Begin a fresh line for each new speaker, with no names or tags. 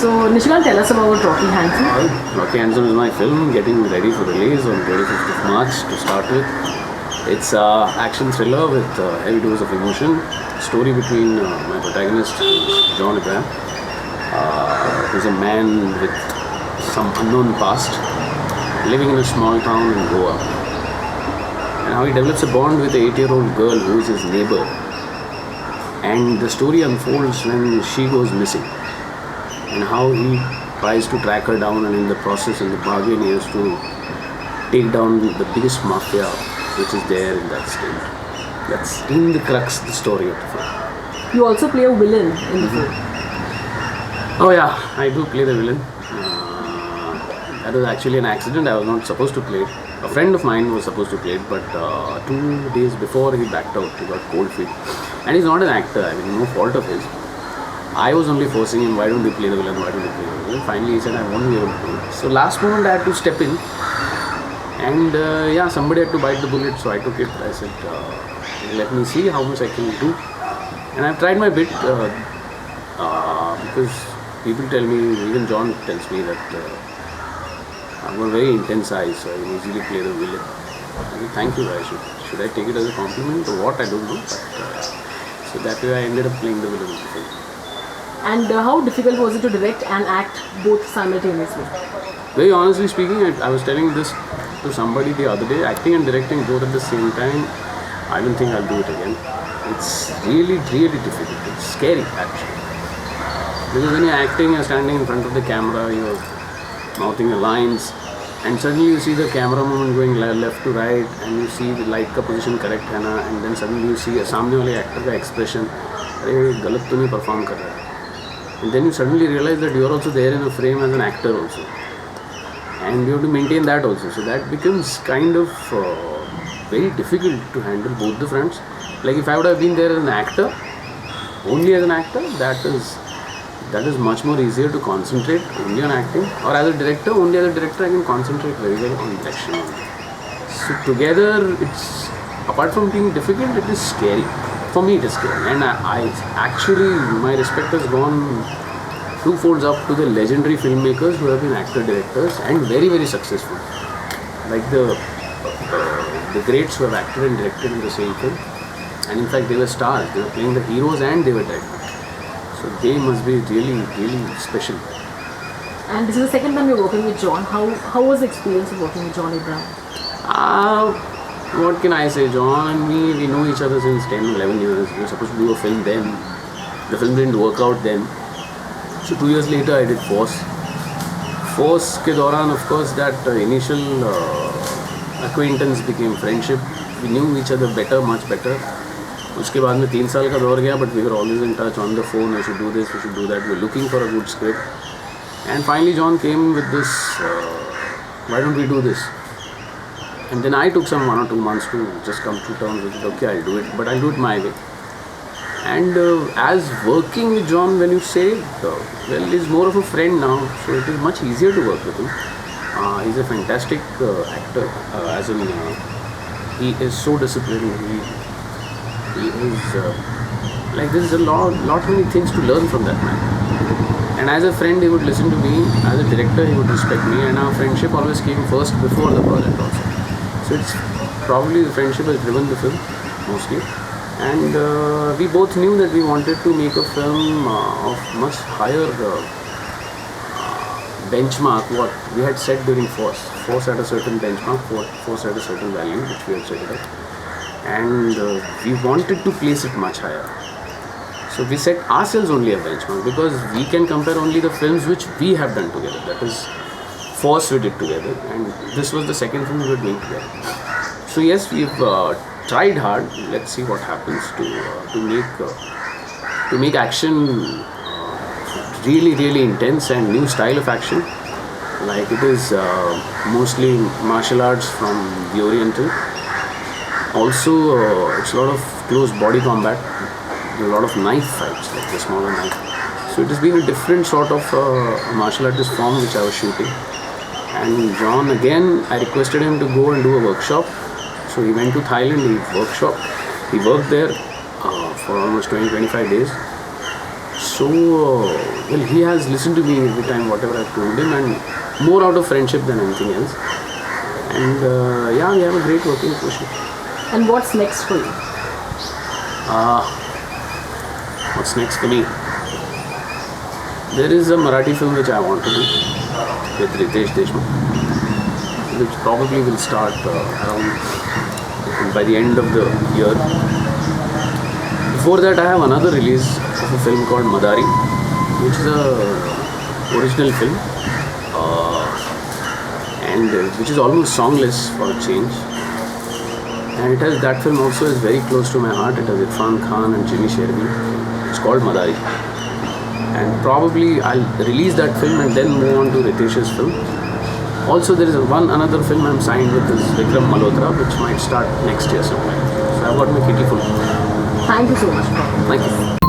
So Nishikant, tell us about Rocky Handsome.
Rocky Handsome is my film getting ready for release on 25th of March to start with. It's an action thriller with heavy dose of emotion. Story between my protagonist, John Abraham, who's a man with some unknown past, living in a small town in Goa. And how he develops a bond with an 8-year-old girl who is his neighbor. And the story unfolds when she goes missing. And how he tries to track her down, and in the process, in the bargain, he has to take down the biggest mafia which is there in that state. That's in the crux of the story of the film.
You also play a villain in the film.
Oh yeah, I do play the villain. That was actually an accident. I was not supposed to play it. A friend of mine was supposed to play it, but 2 days before he backed out. He got cold feet. And he's not an actor, I mean, no fault of his. I was only forcing him, why don't you play the villain, why don't you play the villain? Finally he said, I won't be able to do it. So last moment I had to step in. And yeah, somebody had to bite the bullet, so I took it. I said, let me see how much I can do. And I've tried my bit because people tell me, even John tells me that I've got very intense eyes, so I can easily play the villain. I said, thank you, should I take it as a compliment or what, I don't know. But, so that way I ended up playing the villain of the film.
And how difficult was it to direct and act both simultaneously?
Very honestly speaking, I was telling this to somebody the other day, acting and directing both at the same time, I don't think I'll do it again. It's really, really difficult. It's scary actually. Because when you're acting, you're standing in front of the camera, you're mouthing the lines, and suddenly you see the camera movement going left to right, and you see the light ka position correct hai na, and then suddenly you see a सामने वाले actor का expression, अरे गलत तो नहीं perform कर रहा है. And then you suddenly realize that you are also there in a frame as an actor also. And you have to maintain that also. So that becomes kind of very difficult to handle both the fronts. Like if I would have been there as an actor, only as an actor, that is much more easier to concentrate only on acting. Or as a director, only as a director I can concentrate very well on direction. So together, it's, apart from being difficult, it is scary. For me it is scary, and I actually, my respect has gone twofolds up to the legendary filmmakers who have been actor-directors and very, very successful. Like the greats who have acted and directed in the same film. And in fact they were stars, they were playing the heroes and they were directing. So they must be really, really special.
And this is the second time you're working with John. How was the experience of working with John Abraham?
What can I say? John and me, we know each other since 10, 11 years. We were supposed to do a film then. The film didn't work out then. So 2 years later I did Force. Force ke dauran, of course, that initial acquaintance became friendship. We knew each other better, much better. उसके बाद में 3 साल का दौर गया, but we were always in touch on the phone. We should do this, we should do that. We were looking for a good script. And finally John came with this, why don't we do this? And then I took some 1 or 2 months to just come to terms with it. Okay, I'll do it, but I'll do it my way. And as working with John, when you say, well, he's more of a friend now, so it is much easier to work with him. He's a fantastic actor, as in he is so disciplined. He is like, there is a lot many things to learn from that man. And as a friend, he would listen to me. As a director, he would respect me, and our friendship always came first before the project also. So it's probably the friendship has driven the film mostly. And we both knew that we wanted to make a film of much higher benchmark what we had set during Force. Force had a certain benchmark, Force had a certain value which we had set it up. And we wanted to place it much higher. So we set ourselves only a benchmark because we can compare only the films which we have done together. That is, Force we did together, and this was the second film we were doing together. So yes, we've tried hard. Let's see what happens to make action really, really intense and new style of action. Like it is mostly martial arts from the Oriental. Also, it's a lot of close body combat. A lot of knife fights, like the smaller knife. So it has been a different sort of martial artist form which I was shooting. And John, again, I requested him to go and do a workshop. So he went to Thailand, he worked there for almost 20-25 days. So, well, he has listened to me every time, whatever I've told him, and more out of friendship than anything else. And yeah, we have a great working relationship.
And what's next for you?
What's next for me? There is a Marathi film which I want to do with Ritesh Deshmukh, which probably will start around by the end of the year. Before that, I have another release of a film called Madari, which is a original film, and which is almost songless for a change. And it has, that film also is very close to my heart. It has Irfan Khan and Jimmy Shergill. It's called Madari. And probably I'll release that film and then move on to Ritesh's film. Also, there is another film I'm signed with, is Vikram Malhotra, which might start next year sometime. So I've got my kitty full.
Thank you so much, Paul.
Thank you.